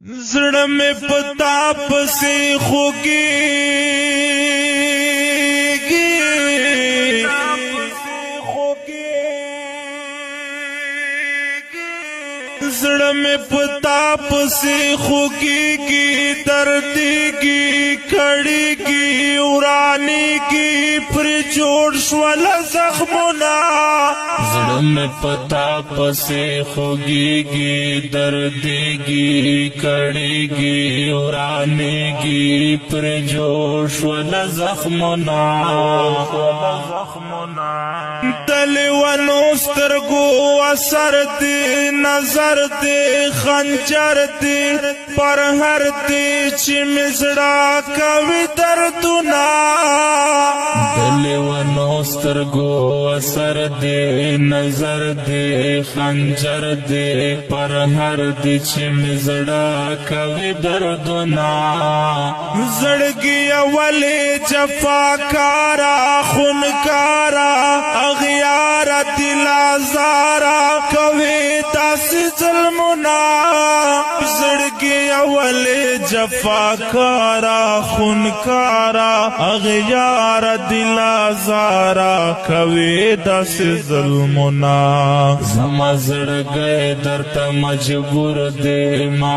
زړه مې پتا پسې خوږېږي زړه مې پتا پسې خوږېږي دردېږي کړېږي ورانېږي پر جوړ شول زخمونه زړه مې پتا پسې خوږېږي دردېږي کړېږي ورانېږي پر جوړ شول زخمونه د لیوانو سترګو اثر دی نظر دی خنجر دی پر هر دی چې مې زړه کوي دردونه د لیوانو سترګو اثر دی نظر دی خنجر دی پر هر دی چې مې زړه کوي دردونه زړګي اولې جفاکارا خونکارا اغیارا دل آزارا کوي داسې ظلمونه زړګي اولې جفاکارا خونکارا اغیارا دل آزارا کوي داسې ظلمونه زما زړګی درته مجبور دی ما